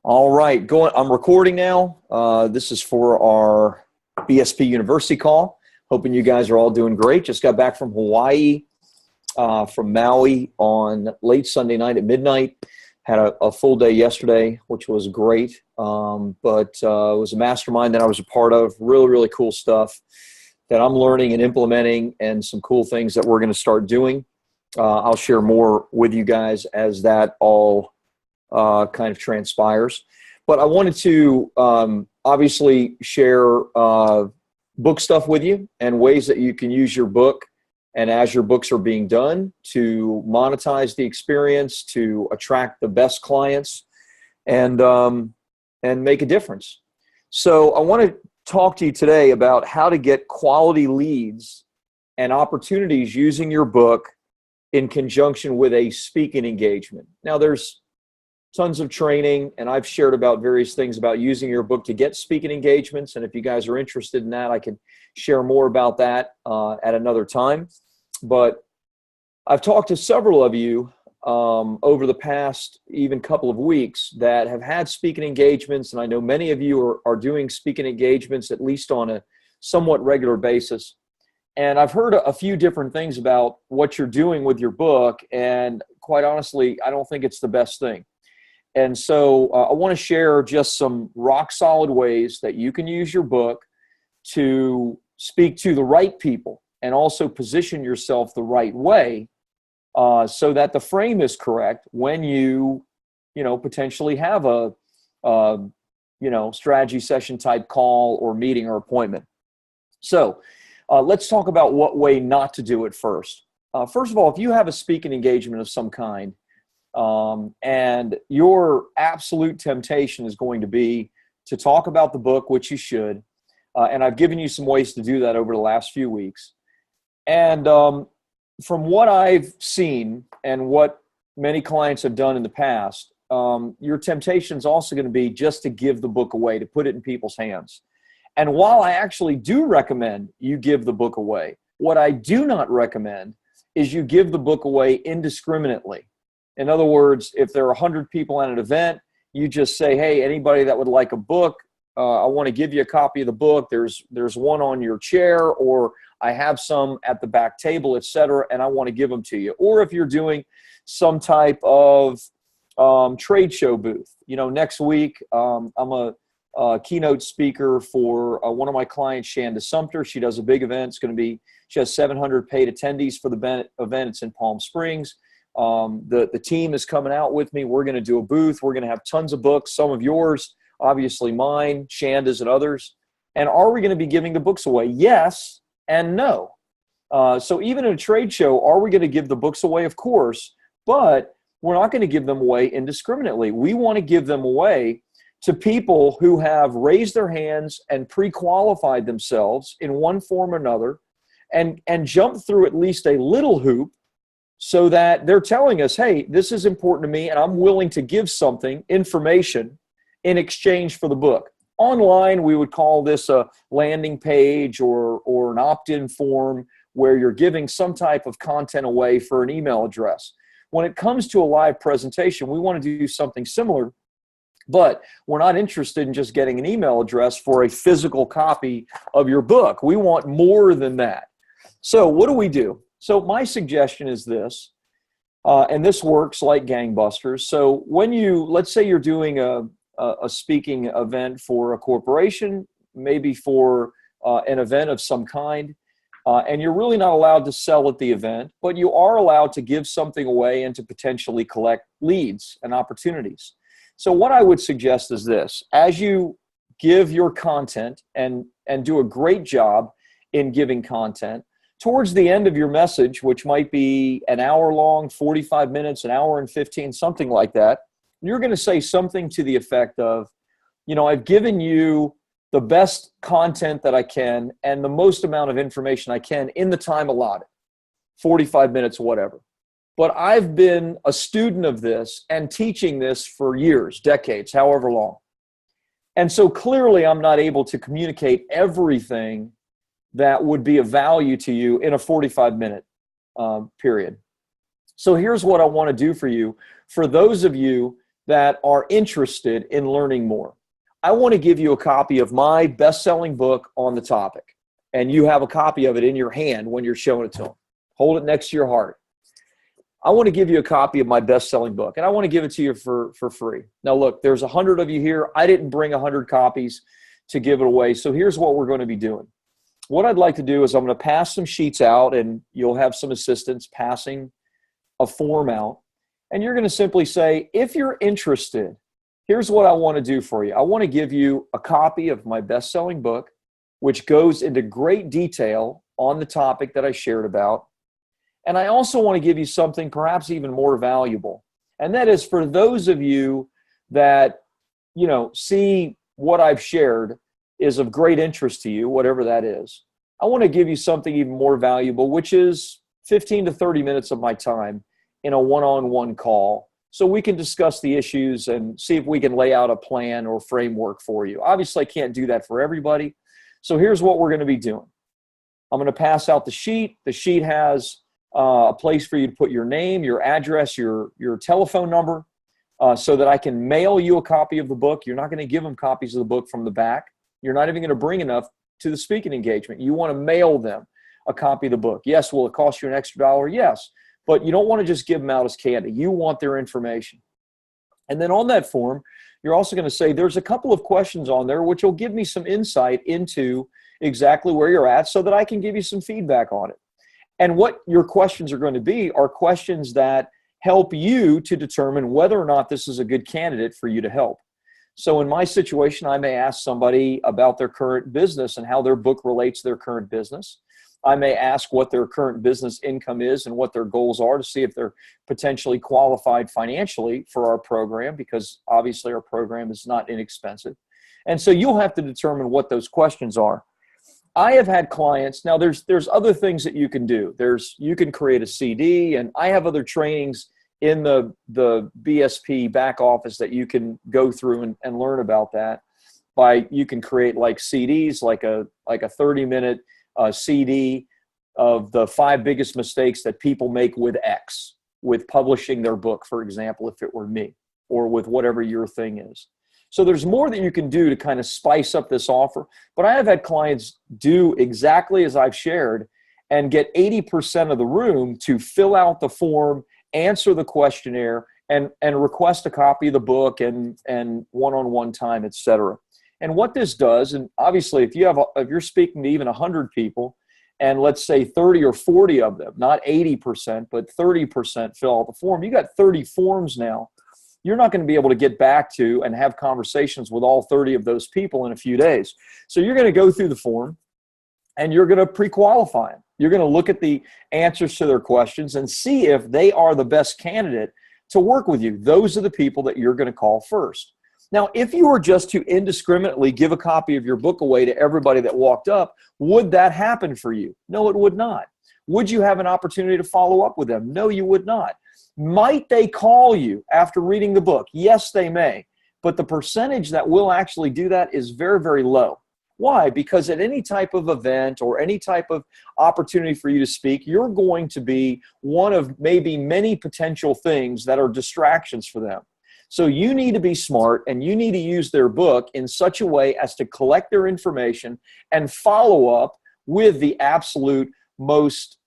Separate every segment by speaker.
Speaker 1: All right, I'm recording now. This is for our BSP University call. Hoping you guys are all doing great. Just got back from Hawaii, from Maui on late Sunday night at midnight. Had a full day yesterday, which was great. But it was a mastermind that I was a part of. Really, really cool stuff that I'm learning and implementing, and some cool things that we're going to start doing. I'll share more with you guys as that all kind of transpires. But I wanted to obviously share book stuff with you and ways that you can use your book, and as your books are being done, to monetize the experience, to attract the best clients, and make a difference. So I want to talk to you today about how to get quality leads and opportunities using your book in conjunction with a speaking engagement. Now, there's tons of training, and I've shared about various things about using your book to get speaking engagements. And if you guys are interested in that, I can share more about that at another time. But I've talked to several of you over the past even couple of weeks that have had speaking engagements, and I know many of you are doing speaking engagements at least on a somewhat regular basis. And I've heard a few different things about what you're doing with your book, and quite honestly, I don't think it's the best thing. And so I want to share just some rock solid ways that you can use your book to speak to the right people and also position yourself the right way so that the frame is correct when you potentially have a strategy session type call or meeting or appointment. So let's talk about what way not to do it first. First of all, if you have a speaking engagement of some kind, and your absolute temptation is going to be to talk about the book, which you should. And I've given you some ways to do that over the last few weeks. And from what I've seen and what many clients have done in the past, your temptation is also going to be just to give the book away, to put it in people's hands. And while I actually do recommend you give the book away, what I do not recommend is you give the book away indiscriminately. In other words, if there are 100 people at an event, you just say, hey, anybody that would like a book, I want to give you a copy of the book. There's one on your chair, or I have some at the back table, etc., and I want to give them to you. Or if you're doing some type of trade show booth. Next week, I'm a keynote speaker for one of my clients, Shanda Sumter. She does a big event. She has 700 paid attendees for the event. It's in Palm Springs. The team is coming out with me. We're going to do a booth. We're going to have tons of books, some of yours, obviously mine, Shanda's, and others. And are we going to be giving the books away? Yes and no. So even at a trade show, are we going to give the books away? Of course, but we're not going to give them away indiscriminately. We want to give them away to people who have raised their hands and pre-qualified themselves in one form or another, and jump through at least a little hoop, so that they're telling us, hey, this is important to me, and I'm willing to give something, information, in exchange for the book. Online, we would call this a landing page or an opt-in form where you're giving some type of content away for an email address. When it comes to a live presentation, we want to do something similar, but we're not interested in just getting an email address for a physical copy of your book. We want more than that. So what do? So my suggestion is this, and this works like gangbusters. So let's say you're doing a speaking event for a corporation, maybe for an event of some kind, and you're really not allowed to sell at the event, but you are allowed to give something away and to potentially collect leads and opportunities. So what I would suggest is this: as you give your content and do a great job in giving content, towards the end of your message, which might be an hour long, 45 minutes, an hour and 15, something like that, you're going to say something to the effect of, I've given you the best content that I can and the most amount of information I can in the time allotted, 45 minutes, whatever. But I've been a student of this and teaching this for years, decades, however long. And so clearly I'm not able to communicate everything that would be of value to you in a 45-minute period. So here's what I want to do for you. For those of you that are interested in learning more. I want to give you a copy of my best-selling book on the topic, and you have a copy of it in your hand when you're showing it to them. Hold it next to your heart. I want to give you a copy of my best-selling book, and I want to give it to you for free. Now, look, there's 100 of you here. I didn't bring 100 copies to give it away, so here's what we're going to be doing. What I'd like to do is I'm going to pass some sheets out, and you'll have some assistants passing a form out, and you're going to simply say, if you're interested, here's what I want to do for you. I want to give you a copy of my best-selling book, which goes into great detail on the topic that I shared about. And I also want to give you something perhaps even more valuable. And that is for those of you that, see what I've shared is of great interest to you, whatever that is. I want to give you something even more valuable, which is 15 to 30 minutes of my time in a one-on-one call, so we can discuss the issues and see if we can lay out a plan or framework for you. Obviously, I can't do that for everybody. So here's what we're going to be doing. I'm going to pass out the sheet. The sheet has a place for you to put your name, your address, your telephone number, so that I can mail you a copy of the book. You're not going to give them copies of the book from the back. You're not even going to bring enough to the speaking engagement. You want to mail them a copy of the book. Yes, will it cost you an extra $1? Yes. But you don't want to just give them out as candy. You want their information. And then on that form, you're also going to say there's a couple of questions on there which will give me some insight into exactly where you're at so that I can give you some feedback on it. And what your questions are going to be are questions that help you to determine whether or not this is a good candidate for you to help. So in my situation, I may ask somebody about their current business and how their book relates to their current business. I may ask what their current business income is and what their goals are to see if they're potentially qualified financially for our program, because obviously our program is not inexpensive. And so you'll have to determine what those questions are. I have had clients, now there's other things that you can do. You can create a CD, and I have other trainings in the BSP back office that you can go through and learn about that. You can create like CDs, like a 30-minute CD of the 5 biggest mistakes that people make with X, with publishing their book, for example, if it were me, or with whatever your thing is. So there's more that you can do to kind of spice up this offer. But I have had clients do exactly as I've shared and get 80% of the room to fill out the form, answer the questionnaire, and request a copy of the book and one-on-one time, et cetera. And what this does, and obviously if you're speaking to even 100 people, and let's say 30 or 40 of them, not 80%, but 30% fill out the form, you got 30 forms now. You're not going to be able to get back to and have conversations with all 30 of those people in a few days. So you're going to go through the form and you're going to pre-qualify them. You're going to look at the answers to their questions and see if they are the best candidate to work with you. Those are the people that you're going to call first. Now, if you were just to indiscriminately give a copy of your book away to everybody that walked up, would that happen for you? No, it would not. Would you have an opportunity to follow up with them? No, you would not. Might they call you after reading the book? Yes, they may. But the percentage that will actually do that is very, very low. Why? Because at any type of event or any type of opportunity for you to speak, you're going to be one of maybe many potential things that are distractions for them. So you need to be smart, and you need to use their book in such a way as to collect their information and follow up with the absolute most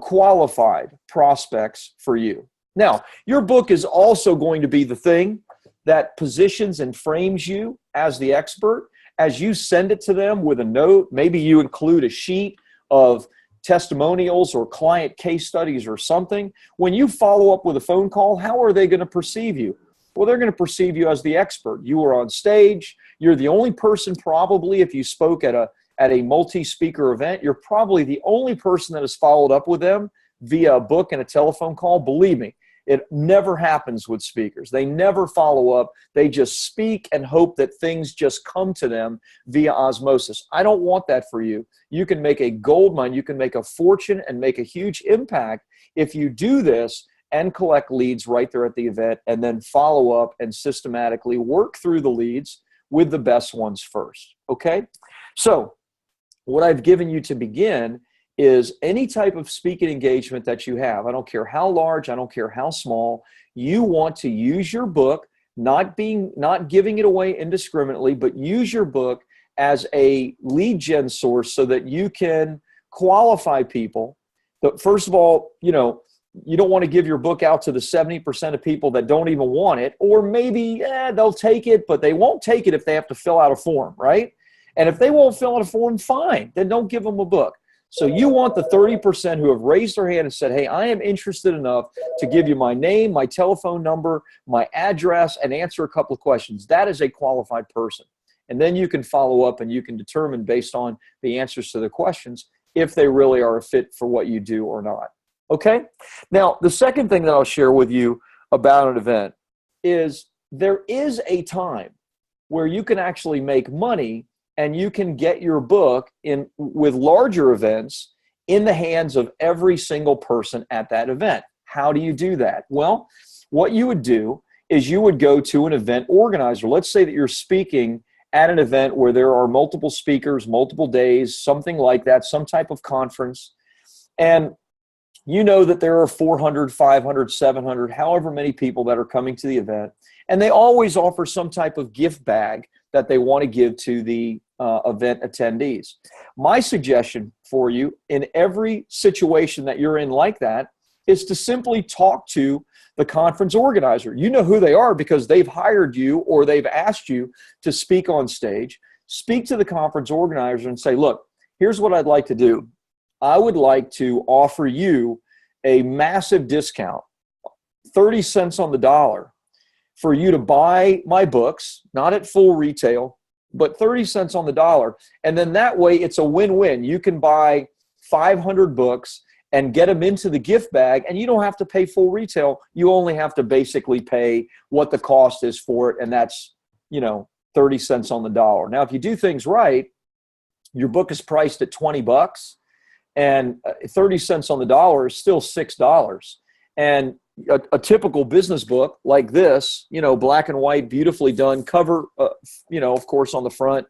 Speaker 1: qualified prospects for you. Now, your book is also going to be the thing that positions and frames you as the expert. As you send it to them with a note, maybe you include a sheet of testimonials or client case studies or something. When you follow up with a phone call, how are they going to perceive you? Well, they're going to perceive you as the expert. You were on stage. You're the only person probably, if you spoke at a multi-speaker event, you're probably the only person that has followed up with them via a book and a telephone call. Believe me, it never happens with speakers. They never follow up. They just speak and hope that things just come to them via osmosis. I don't want that for you. You can make a gold mine. You can make a fortune and make a huge impact if you do this and collect leads right there at the event, and then follow up and systematically work through the leads with the best ones first. Okay? So what I've given you to begin is any type of speaking engagement that you have, I don't care how large, I don't care how small, you want to use your book, not giving it away indiscriminately, but use your book as a lead gen source so that you can qualify people. But first of all, you don't want to give your book out to the 70% of people that don't even want it, or maybe they'll take it, but they won't take it if they have to fill out a form, right? And if they won't fill out a form, fine, then don't give them a book. So you want the 30% who have raised their hand and said, hey, I am interested enough to give you my name, my telephone number, my address, and answer a couple of questions. That is a qualified person. And then you can follow up and you can determine based on the answers to the questions if they really are a fit for what you do or not. Okay? Now, the second thing that I'll share with you about an event is there is a time where you can actually make money and you can get your book with larger events in the hands of every single person at that event. How do you do that? Well, what you would do is you would go to an event organizer. Let's say that you're speaking at an event where there are multiple speakers, multiple days, something like that, some type of conference. And you know that there are 400, 500, 700, however many people that are coming to the event. And they always offer some type of gift bag that they want to give to the event attendees. My suggestion for you in every situation that you're in like that is to simply talk to the conference organizer. You know who they are because they've hired you or they've asked you to speak on stage. Speak to the conference organizer and say, look, here's what I'd like to do. I would like to offer you a massive discount, 30 cents on the dollar, for you to buy my books, not at full retail, but 30 cents on the dollar. And then that way it's a win-win. You can buy 500 books and get them into the gift bag, and you don't have to pay full retail. You only have to basically pay what the cost is for it, and that's, 30 cents on the dollar. Now, if you do things right, your book is priced at 20 bucks, and 30 cents on the dollar is still $6. And a typical business book like this, black and white, beautifully done, cover, of course, on the front.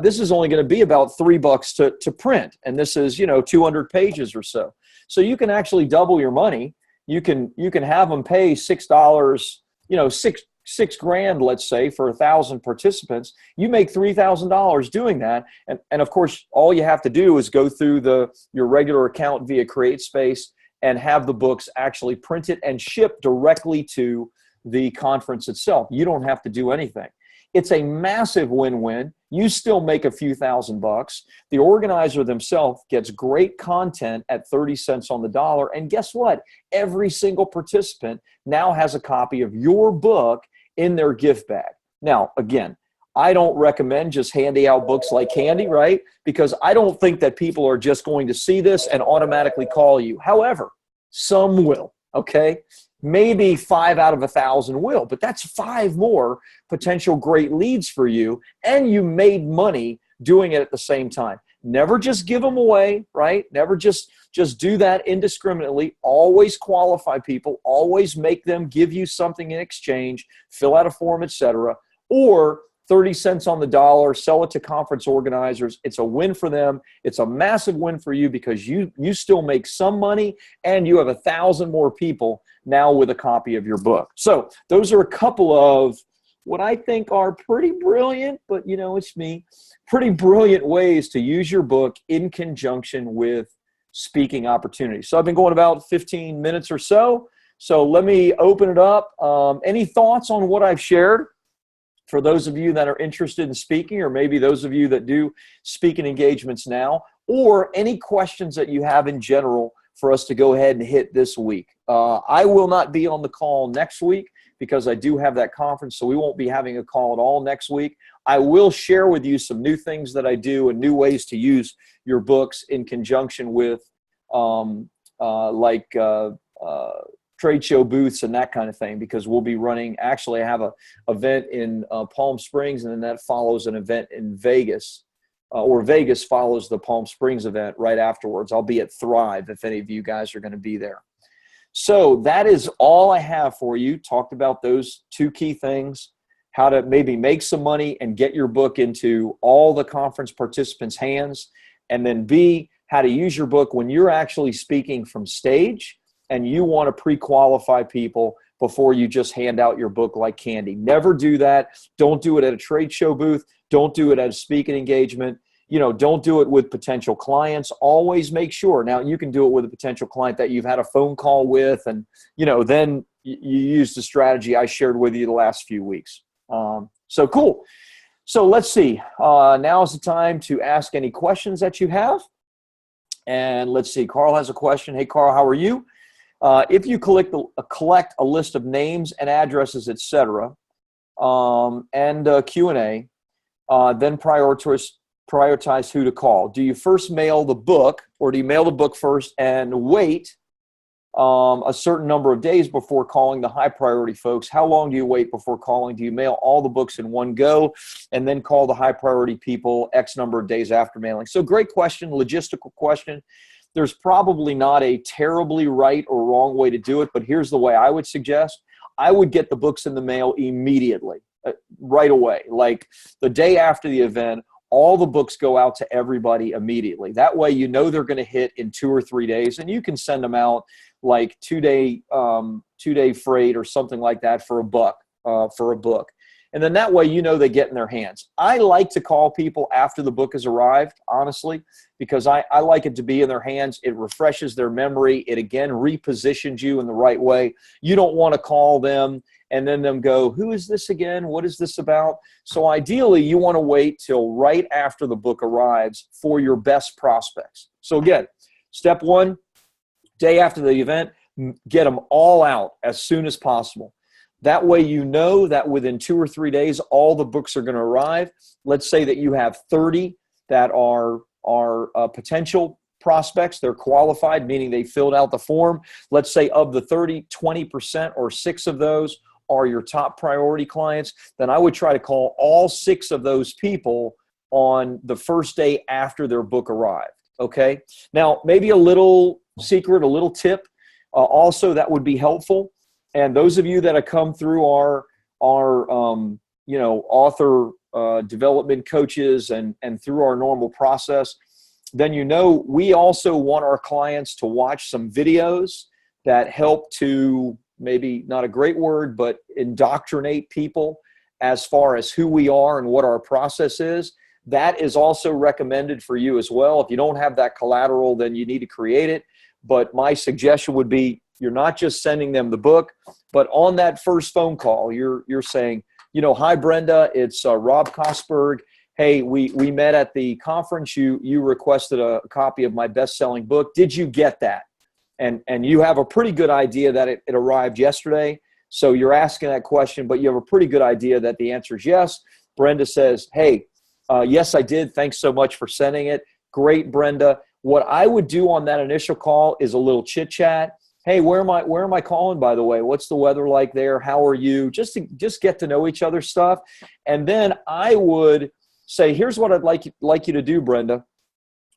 Speaker 1: This is only going to be about $3 to print. And this is, 200 pages or so. So you can actually double your money. You can have them pay $6, six grand, let's say, for 1,000 participants. You make $3,000 doing that. And of course, all you have to do is go through your regular account via CreateSpace and have the books actually printed and shipped directly to the conference itself. You don't have to do anything. It's a massive win-win. You still make a few $1,000. The organizer themselves gets great content at 30 cents on the dollar. And guess what? Every single participant now has a copy of your book in their gift bag. Now, again, I don't recommend just handing out books like candy, right? Because I don't think that people are just going to see this and automatically call you. However, some will, okay? Maybe 5 out of 1,000 will, but that's 5 more potential great leads for you, and you made money doing it at the same time. Never just give them away, right? Never just do that indiscriminately. Always qualify people. Always make them give you something in exchange, fill out a form, etc. Or 30 cents on the dollar, sell it to conference organizers. It's a win for them. It's a massive win for you because you still make some money and you have 1,000 more people now with a copy of your book. So those are a couple of what I think are pretty brilliant, but it's me, pretty brilliant ways to use your book in conjunction with speaking opportunities. So I've been going about 15 minutes or so. So let me open it up. Any thoughts on what I've shared? For those of you that are interested in speaking, or maybe those of you that do speaking engagements now, or any questions that you have in general for us to go ahead and hit this week. I will not be on the call next week because I do have that conference, so we won't be having a call at all next week. I will share with you some new things that I do and new ways to use your books in conjunction with trade show booths and that kind of thing, because we'll be running, actually I have a event in Palm Springs, and then that follows an event in Vegas, or Vegas follows the Palm Springs event right afterwards. I'll be at Thrive if any of you guys are going to be there. So that is all I have for you. Talked about those 2 key things, how to maybe make some money and get your book into all the conference participants' hands, and then B, how to use your book when you're actually speaking from stage and you want to pre-qualify people before you just hand out your book like candy. Never do that. Don't do it at a trade show booth. Don't do it at a speaking engagement. Don't do it with potential clients. Always make sure. Now, you can do it with a potential client that you've had a phone call with, and, then you use the strategy I shared with you the last few weeks. So cool. So let's see. Now is the time to ask any questions that you have. And let's see. Carl has a question. Hey, Carl, how are you? If you collect a list of names and addresses, etc., and Q&A, then prioritize who to call. Do you first mail the book, or do you mail the book first and wait a certain number of days before calling the high priority folks? How long do you wait before calling? Do you mail all the books in one go and then call the high priority people X number of days after mailing? So great question, logistical question. There's probably not a terribly right or wrong way to do it, but here's the way I would suggest. I would get the books in the mail immediately, right away. Like the day after the event, all the books go out to everybody immediately. That way, they're going to hit in 2 or 3 days, and you can send them out like two-day freight or something like that for a book. And then that way, they get in their hands. I like to call people after the book has arrived, honestly, because I like it to be in their hands. It refreshes their memory. It, again, repositions you in the right way. You don't want to call them and then them go, who is this again? What is this about? So ideally, you want to wait till right after the book arrives for your best prospects. So again, step one, day after the event, get them all out as soon as possible. That way that within 2 or 3 days, all the books are going to arrive. Let's say that you have 30 that are potential prospects. They're qualified, meaning they filled out the form. Let's say of the 30, 20% or 6 of those are your top priority clients. Then I would try to call all 6 of those people on the first day after their book arrived. Okay. Now, maybe a little secret, a little tip also that would be helpful. And those of you that have come through our author development coaches and through our normal process, then we also want our clients to watch some videos that help to, maybe not a great word, but indoctrinate people as far as who we are and what our process is. That is also recommended for you as well. If you don't have that collateral, then you need to create it. But my suggestion would be, you're not just sending them the book, but on that first phone call, you're saying, hi, Brenda, it's Rob Kosberg. Hey, we met at the conference. You requested a copy of my best-selling book. Did you get that? And you have a pretty good idea that it arrived yesterday. So you're asking that question, but you have a pretty good idea that the answer is yes. Brenda says, hey, yes, I did. Thanks so much for sending it. Great, Brenda. What I would do on that initial call is a little chit-chat. Hey, where am I calling, by the way? What's the weather like there? How are you? Just get to know each other's stuff. And then I would say, here's what I'd like you to do, Brenda.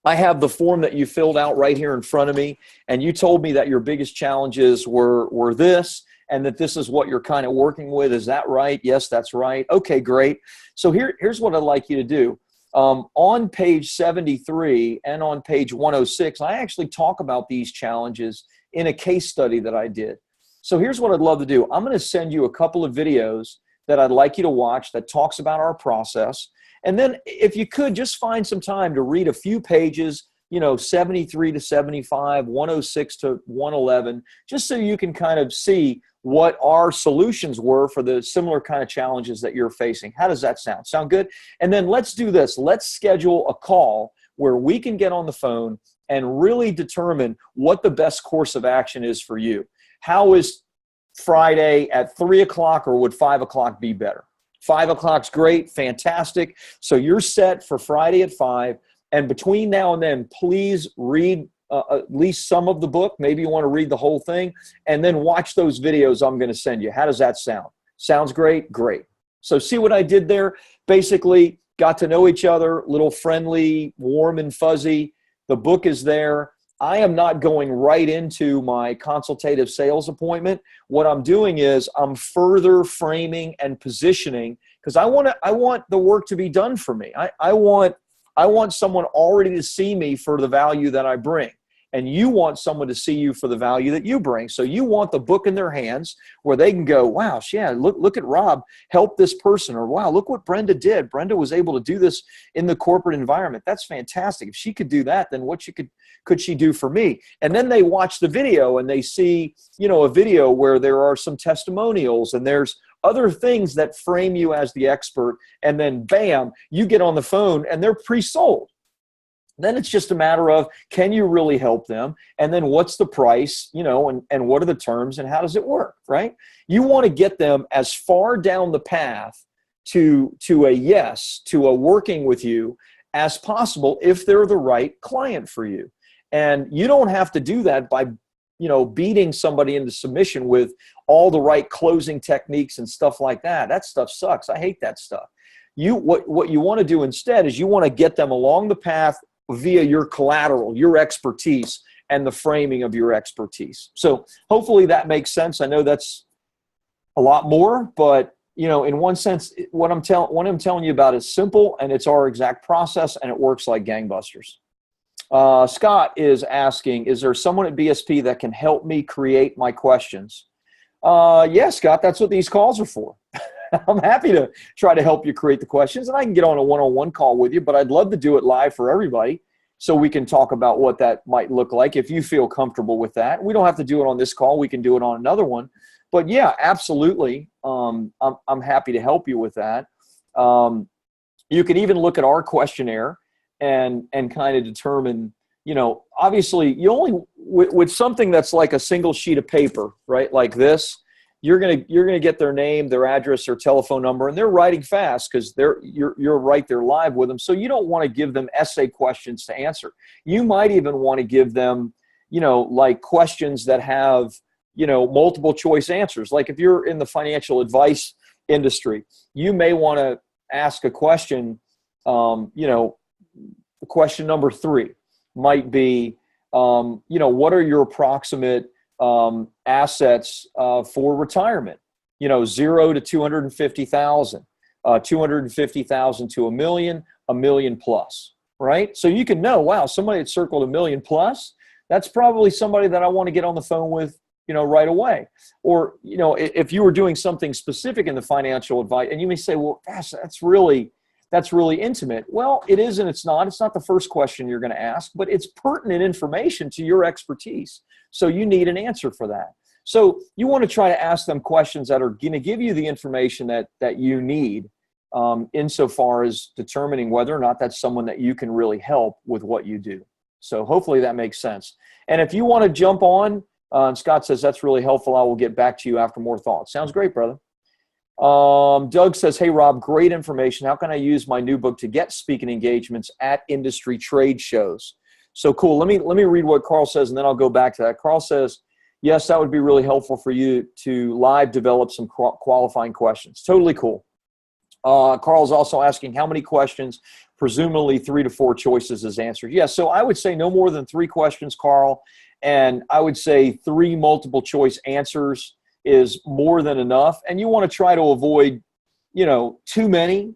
Speaker 1: I have the form that you filled out right here in front of me, and you told me that your biggest challenges were this, and that this is what you're kind of working with. Is that right? Yes, that's right. Okay, great. So here's what I'd like you to do. On page 73 and on page 106, I actually talk about these challenges in a case study that I did. So here's what I'd love to do. I'm going to send you a couple of videos that I'd like you to watch that talks about our process. And then if you could, just find some time to read a few pages, 73 to 75, 106 to 111, just so you can kind of see what our solutions were for the similar kind of challenges that you're facing. How does that sound? Sound good? And then let's do this. Let's schedule a call where we can get on the phone and really determine what the best course of action is for you. How is Friday at 3 o'clock, or would 5 o'clock be better? 5 o'clock's great, fantastic. So you're set for Friday at 5. And between now and then, please read at least some of the book. Maybe you want to read the whole thing, and then watch those videos I'm going to send you. How does that sound? Sounds great? Great. So see what I did there? Basically, got to know each other, little friendly, warm and fuzzy. The book is there. I am not going right into my consultative sales appointment. What I'm doing is I'm further framing and positioning, because I want the work to be done for me. I want I want someone already to see me for the value that I bring. And you want someone to see you for the value that you bring. So you want the book in their hands where they can go, wow, yeah, look at Rob help this person. Or wow, look what Brenda did. Brenda was able to do this in the corporate environment. That's fantastic. If she could do that, then what could she do for me? And then they watch the video and they see, a video where there are some testimonials and there's other things that frame you as the expert. And then bam, you get on the phone and they're pre-sold. Then it's just a matter of, can you really help them? And then what's the price, and what are the terms and how does it work, right? You want to get them as far down the path to a yes, to a working with you as possible if they're the right client for you. And you don't have to do that by, beating somebody into submission with all the right closing techniques and stuff like that. That stuff sucks. I hate that stuff. What you want to do instead is you want to get them along the path via your collateral, your expertise, and the framing of your expertise. So hopefully that makes sense. I know that's a lot more, but in one sense, what I'm telling you about is simple, and it's our exact process, and it works like gangbusters. Scott is asking, is there someone at BSP that can help me create my questions? Yeah, Scott, that's what these calls are for. I'm happy to try to help you create the questions, and I can get on a one-on-one call with you, but I'd love to do it live for everybody so we can talk about what that might look like if you feel comfortable with that. We don't have to do it on this call. We can do it on another one. But yeah, absolutely. I'm happy to help you with that. You can even look at our questionnaire and kind of determine, obviously you only, with something that's like a single sheet of paper, right? Like this, you're gonna get their name, their address, their telephone number, and they're writing fast because you're right there live with them. So you don't want to give them essay questions to answer. You might even want to give them, like questions that have, multiple choice answers. Like if you're in the financial advice industry, you may want to ask a question. Question number 3 might be, what are your approximate assets for retirement? 0 to 250,000, 250,000 to $1 million, $1 million plus, right? So you can know, wow, somebody had circled $1 million plus. That's probably somebody that I want to get on the phone with, right away. Or, if you were doing something specific in the financial advice, and you may say, well, gosh, that's really intimate. Well, it is and it's not. It's not the first question you're going to ask, but it's pertinent information to your expertise. So you need an answer for that. So you want to try to ask them questions that are going to give you the information that you need insofar as determining whether or not that's someone that you can really help with what you do. So hopefully that makes sense. And if you want to jump on, and Scott says, that's really helpful, I will get back to you after more thoughts. Sounds great, brother. Doug says, hey, Rob, great information. How can I use my new book to get speaking engagements at industry trade shows? So cool. Let me read what Carl says, and then I'll go back to that. Carl says, yes, that would be really helpful for you to live develop some qualifying questions. Totally cool. Carl's also asking how many questions, presumably 3 to 4 choices is answered. Yes, so I would say no more than 3 questions, Carl, and I would say 3 multiple choice answers is more than enough. And you want to try to avoid, too many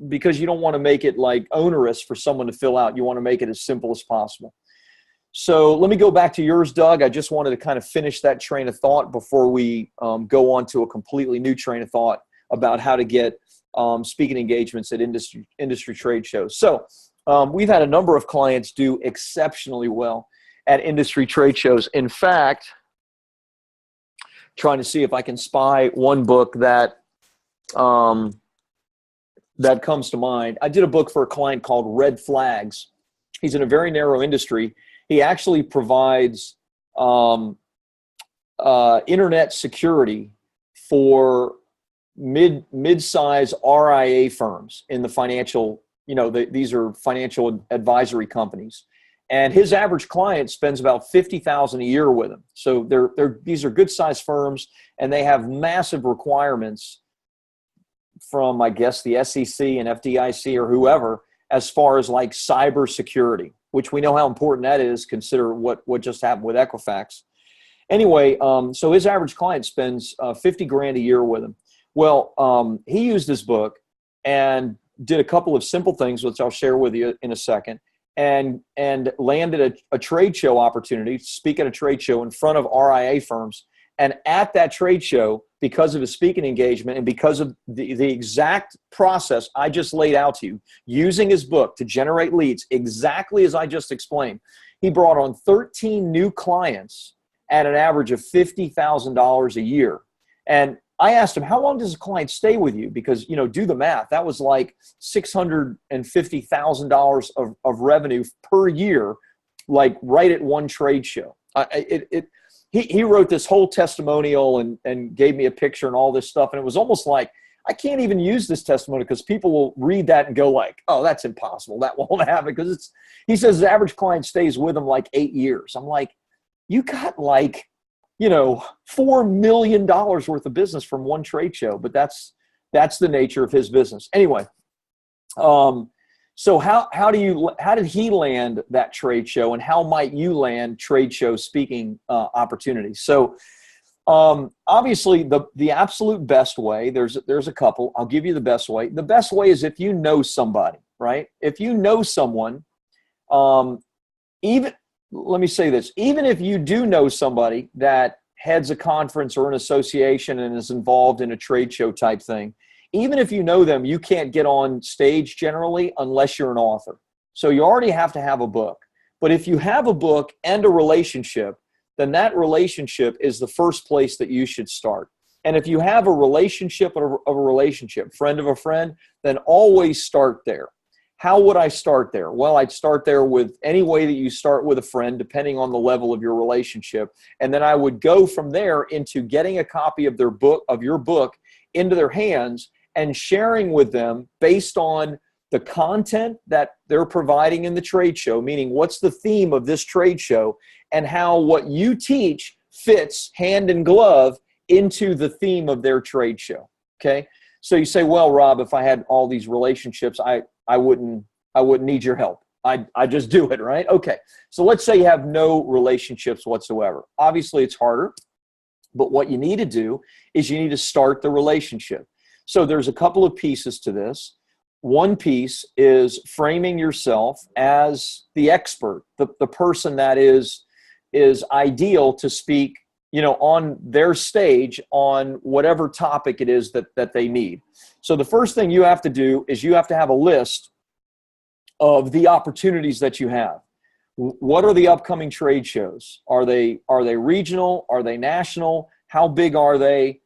Speaker 1: because you don't want to make it like onerous for someone to fill out. You want to make it as simple as possible. So let me go back to yours, Doug. I just wanted to kind of finish that train of thought before we go on to a completely new train of thought about how to get speaking engagements at industry trade shows. So we've had a number of clients do exceptionally well at industry trade shows. In fact, trying to see if I can spy one book that comes to mind. I did a book for a client called Red Flags. He's in a very narrow industry. He actually provides internet security for mid-size RIA firms in the financial, these are financial advisory companies. And his average client spends about $50,000 a year with him. So these are good-sized firms, and they have massive requirements from, I guess, the SEC and FDIC or whoever, as far as like cybersecurity, which we know how important that is. Consider what just happened with Equifax. Anyway, so his average client spends $50,000 a year with him. Well, he used this book, and did a couple of simple things, which I'll share with you in a second, and landed a trade show opportunity to speak at a trade show in front of RIA firms. And at that trade show, because of his speaking engagement and because of the exact process I just laid out to you, using his book to generate leads exactly as I just explained, he brought on 13 new clients at an average of $50,000 a year. And I asked him, how long does a client stay with you? Because, do the math. That was like $650,000 of revenue per year, like right at one trade show. He wrote this whole testimonial and gave me a picture and all this stuff. And it was almost like, I can't even use this testimony because people will read that and go like, oh, that's impossible. That won't happen. Because he says the average client stays with him like 8 years. I'm like, you got like, $4 million worth of business from one trade show, but that's the nature of his business. Anyway, so how did he land that trade show, and how might you land trade show speaking opportunities? So obviously the absolute best way, there's a couple. I'll give you the best way. The best way is if you know somebody, right? If you know someone, let me say this, even if you do know somebody that heads a conference or an association and is involved in a trade show type thing, even if you know them, you can't get on stage generally unless you're an author. So you already have to have a book. But if you have a book and a relationship, then that relationship is the first place that you should start. And if you have a relationship of a relationship, friend of a friend, then always start there. How would I start there? Well, I'd start there with any way that you start with a friend, depending on the level of your relationship. And then I would go from there into getting a copy of your book into their hands and sharing with them based on the content that they're providing in the trade show, meaning what's the theme of this trade show, and how what you teach fits hand in glove into the theme of their trade show. Okay. So you say, well, Rob, if I had all these relationships, I wouldn't need your help. I just do it, right? Okay. So let's say you have no relationships whatsoever. Obviously it's harder, but what you need to do is you need to start the relationship. So there's a couple of pieces to this. One piece is framing yourself as the expert, the person that is ideal to speak, on their stage on whatever topic it is that they need. So the first thing you have to do is you have to have a list of the opportunities that you have. What are the upcoming trade shows? Are they regional? Are they national? How big are they?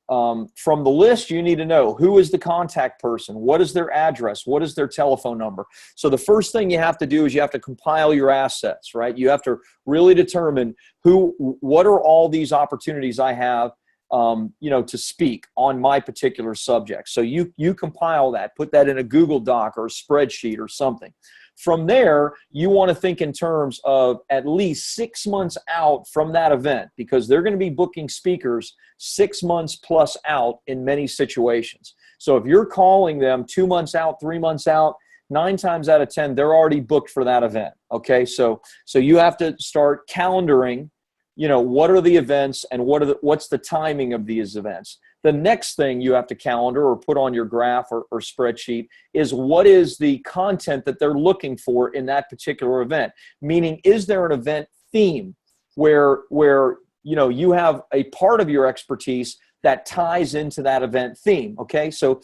Speaker 1: From the list, you need to know who is the contact person, what is their address, what is their telephone number. So the first thing you have to do is you have to compile your assets, right? You have to really determine what are all these opportunities I have, to speak on my particular subject. So you compile that, put that in a Google Doc or a spreadsheet or something. From there, you want to think in terms of at least 6 months out from that event, because they're going to be booking speakers 6 months plus out in many situations. So if you're calling them 2 months out, 3 months out, 9 times out of 10, they're already booked for that event. Okay, so you have to start calendaring, what are the events and what's the timing of these events. The next thing you have to calendar or put on your graph or spreadsheet is what is the content that they're looking for in that particular event. Meaning, is there an event theme where you have a part of your expertise that ties into that event theme? Okay, so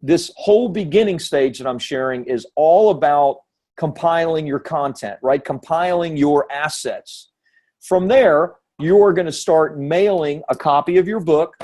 Speaker 1: this whole beginning stage that I'm sharing is all about compiling your content, right? Compiling your assets. From there, you are going to start mailing a copy of your book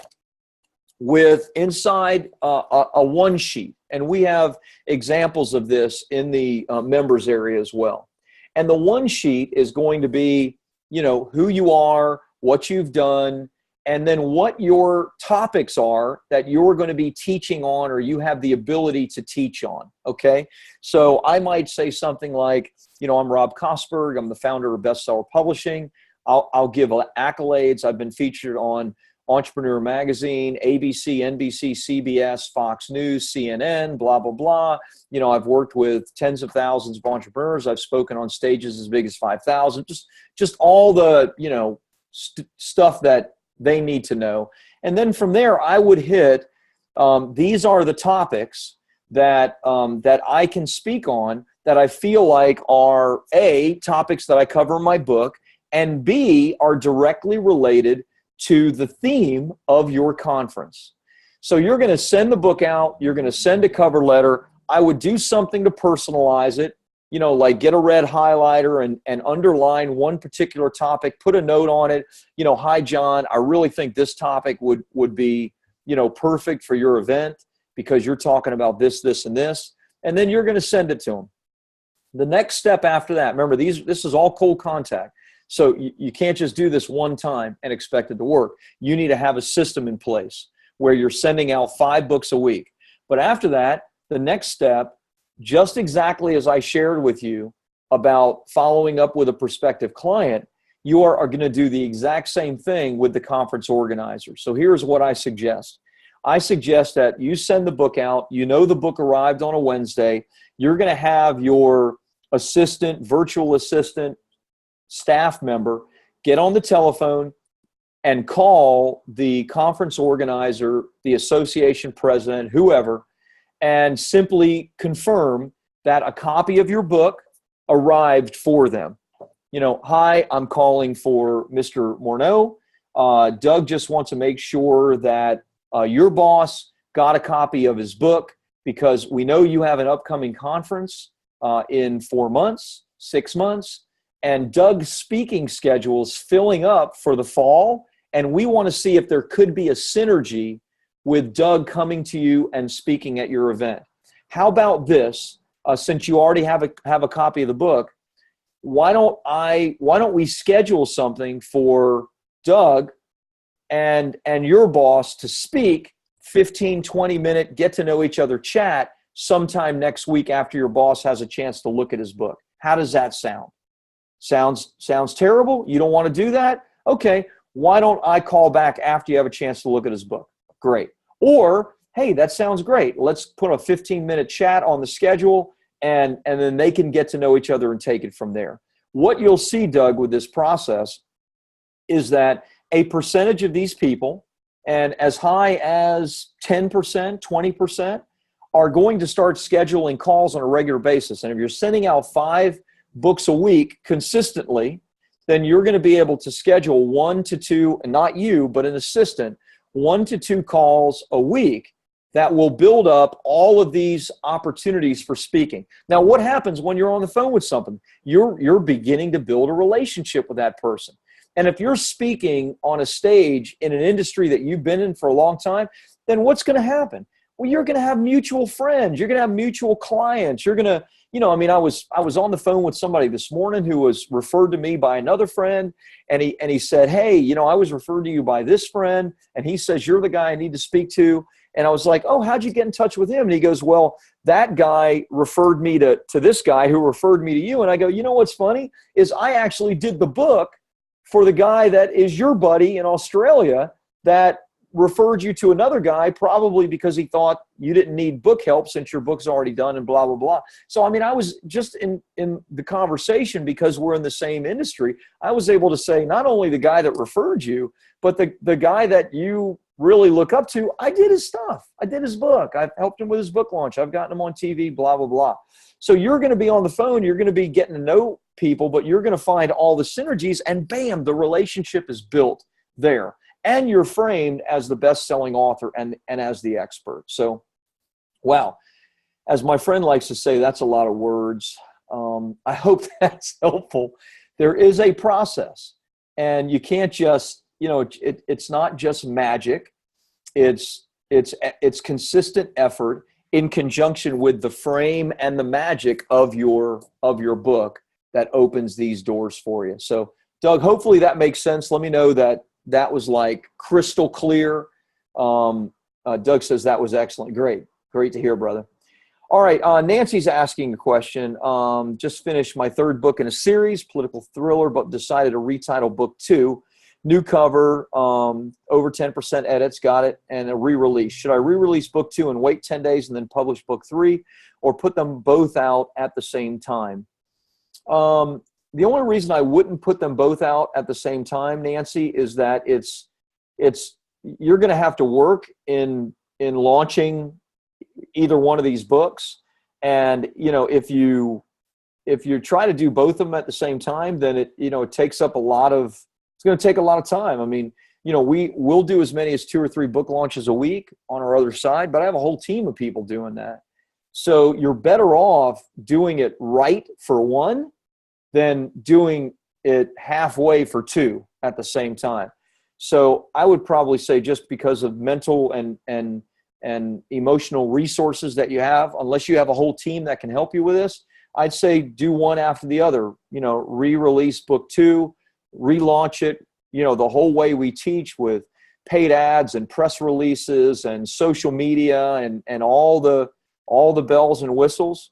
Speaker 1: with inside a one sheet. And we have examples of this in the members area as well. And the one sheet is going to be, who you are, what you've done, and then what your topics are that you're going to be teaching on or you have the ability to teach on, okay? So I might say something like, I'm Rob Kosberg. I'm the founder of Bestseller Publishing. I'll give accolades. I've been featured on Entrepreneur Magazine, ABC, NBC, CBS, Fox News, CNN, blah, blah, blah. I've worked with tens of thousands of entrepreneurs. I've spoken on stages as big as 5,000, just all the, stuff that they need to know. And then from there, I would hit, these are the topics that I can speak on that I feel like are A, topics that I cover in my book, and B, are directly related to the theme of your conference. So you're going to send the book out, you're going to send a cover letter. I would do something to personalize it, like get a red highlighter and underline one particular topic, put a note on it, hi, John, I really think this topic would be, perfect for your event because you're talking about this, this, and this. And then you're going to send it to them. The next step after that, remember, this is all cold contact. So you can't just do this one time and expect it to work. You need to have a system in place where you're sending out 5 books a week. But after that, the next step, just exactly as I shared with you about following up with a prospective client, you are going to do the exact same thing with the conference organizer. So here's what I suggest. I suggest that you send the book out. The book arrived on a Wednesday. You're going to have your assistant, virtual assistant, staff member get on the telephone and call the conference organizer, the association president, whoever, and simply confirm that a copy of your book arrived for them. Hi, I'm calling for Mr. Morneau. Doug just wants to make sure that your boss got a copy of his book because we know you have an upcoming conference in 4 months, 6 months, and Doug's speaking schedule is filling up for the fall, and we want to see if there could be a synergy with Doug coming to you and speaking at your event. How about this? Since you already have a copy of the book, why don't we schedule something for Doug and your boss to speak 15, 20-minute get to know each other chat sometime next week after your boss has a chance to look at his book? How does that sound? Sounds terrible? You don't want to do that? Okay, why don't I call back after you have a chance to look at his book? Great. Or, hey, that sounds great. Let's put a 15-minute chat on the schedule, and then they can get to know each other and take it from there. What you'll see, Doug, with this process is that a percentage of these people, and as high as 10%, 20%, are going to start scheduling calls on a regular basis. And if you're sending out 5 books a week consistently, then you're going to be able to schedule 1 to 2, and not you, but an assistant, 1 to 2 calls a week that will build up all of these opportunities for speaking. Now, what happens when you're on the phone with something? You're beginning to build a relationship with that person. And if you're speaking on a stage in an industry that you've been in for a long time, then what's going to happen? Well, you're going to have mutual friends. You're going to have mutual clients. You're going to, I was on the phone with somebody this morning who was referred to me by another friend, and he said, hey, I was referred to you by this friend, and he says you're the guy I need to speak to. And I was like, oh, how'd you get in touch with him? And he goes, well, that guy referred me to this guy who referred me to you. And I go, what's funny is I actually did the book for the guy that is your buddy in Australia that referred you to another guy, probably because he thought you didn't need book help since your book's already done and blah, blah, blah. So, I was just in the conversation because we're in the same industry. I was able to say not only the guy that referred you, but the guy that you really look up to, I did his stuff. I did his book. I've helped him with his book launch. I've gotten him on TV, blah, blah, blah. So you're going to be on the phone. You're going to be getting to know people, but you're going to find all the synergies, and bam, the relationship is built there. And you're framed as the best-selling author and as the expert. So, wow. As my friend likes to say, that's a lot of words. I hope that's helpful. There is a process, and you can't just, it's not just magic. It's consistent effort in conjunction with the frame and the magic of your book that opens these doors for you. So, Doug, hopefully that makes sense. Let me know that was like crystal clear. Doug says that was excellent. Great to hear, brother. All right, Nancy's asking a question. Just finished my 3rd book in a series, political thriller, but decided to retitle book 2. New cover, over 10% edits, got it, and a re-release. Should I re-release book 2 and wait 10 days and then publish book 3, or put them both out at the same time? The only reason I wouldn't put them both out at the same time, Nancy, is that you're going to have to work in launching either one of these books. And, if you try to do both of them at the same time, then it takes up it's going to take a lot of time. I mean, we'll do as many as 2 or 3 book launches a week on our other side, but I have a whole team of people doing that. So you're better off doing it right for one than doing it halfway for 2 at the same time. So I would probably say, just because of mental and emotional resources that you have, unless you have a whole team that can help you with this, I'd say do one after the other. Re-release book 2, relaunch it, the whole way we teach, with paid ads and press releases and social media and all the bells and whistles.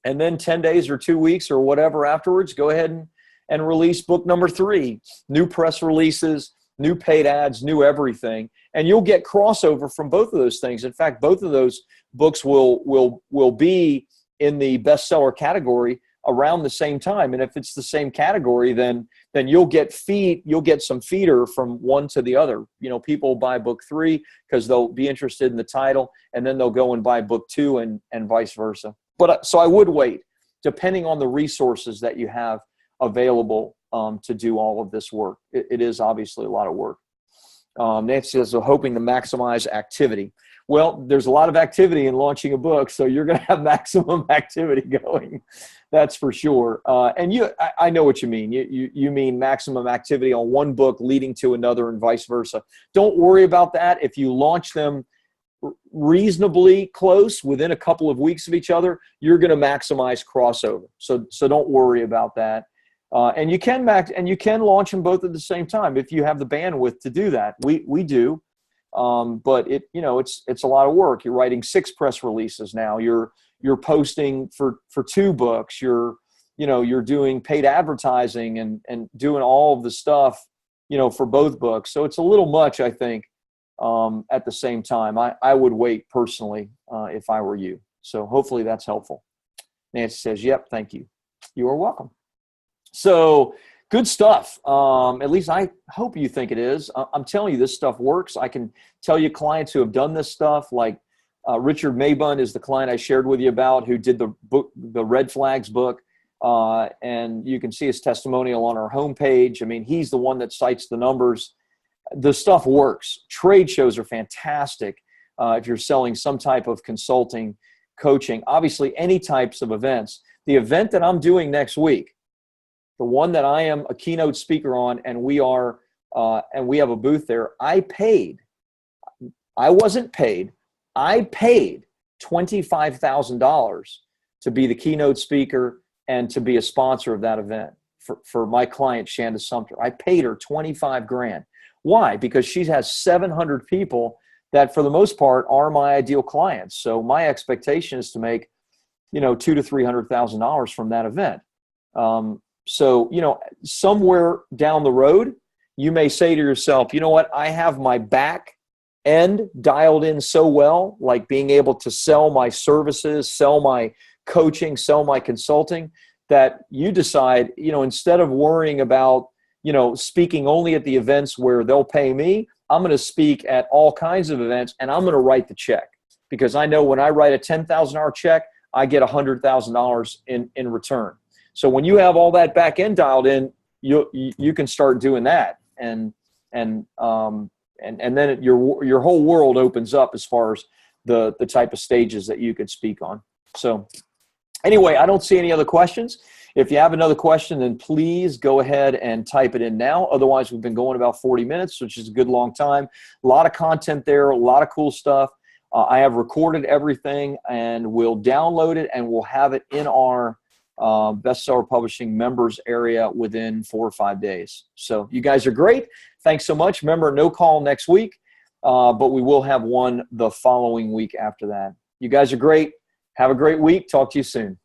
Speaker 1: And then 10 days or 2 weeks or whatever afterwards, go ahead and release book number 3, new press releases, new paid ads, new everything. And you'll get crossover from both of those things. In fact, both of those books will be in the bestseller category around the same time. And if it's the same category, then you'll get some feeder from one to the other. People buy book 3 because they'll be interested in the title, and then they'll go and buy book 2 and vice versa. But so I would wait, depending on the resources that you have available to do all of this work. It is obviously a lot of work. Nancy says, hoping to maximize activity. Well, there's a lot of activity in launching a book, so you're going to have maximum activity going. That's for sure. And I know what you mean. You mean maximum activity on one book leading to another and vice versa. Don't worry about that. If you launch them reasonably close within a couple of weeks of each other, you're going to maximize crossover. So don't worry about that. And you can launch them both at the same time if you have the bandwidth to do that. We do. But it's a lot of work. You're writing 6 press releases now. You're posting for 2 books. You're doing paid advertising and doing all of the stuff, for both books. So it's a little much, I think, at the same time. I would wait personally, if I were you. So hopefully that's helpful. Nancy says, yep, thank you. You are welcome. So good stuff. At least I hope you think it is. I'm telling you, this stuff works. I can tell you clients who have done this stuff, like Richard Maybun is the client I shared with you about, who did the book, the Red Flags book. And you can see his testimonial on our homepage. I mean, he's the one that cites the numbers. The stuff works. Trade shows are fantastic if you're selling some type of consulting, coaching, obviously any types of events. The event that I'm doing next week, the one that I am a keynote speaker on, and we have a booth there, I wasn't paid. I paid $25,000 to be the keynote speaker and to be a sponsor of that event for my client, Shanda Sumter. I paid her $25,000. Why? Because she has 700 people that, for the most part, are my ideal clients. So my expectation is to make, $200,000 to $300,000 from that event. So, somewhere down the road, you may say to yourself, you know what, I have my back end dialed in so well, like being able to sell my services, sell my coaching, sell my consulting, that you decide, instead of worrying about, speaking only at the events where they'll pay me, I'm going to speak at all kinds of events, and I'm going to write the check, because I know when I write a $10,000 check, I get $100,000 in return. So when you have all that back end dialed in, you can start doing that, and then your whole world opens up as far as the type of stages that you could speak on. So anyway, I don't see any other questions. If you have another question, then please go ahead and type it in now. Otherwise, we've been going about 40 minutes, which is a good long time. A lot of content there, a lot of cool stuff. I have recorded everything, and we'll download it, and we'll have it in our bestseller publishing members area within 4 or 5 days. So you guys are great. Thanks so much. Remember, no call next week, but we will have one the following week after that. You guys are great. Have a great week. Talk to you soon.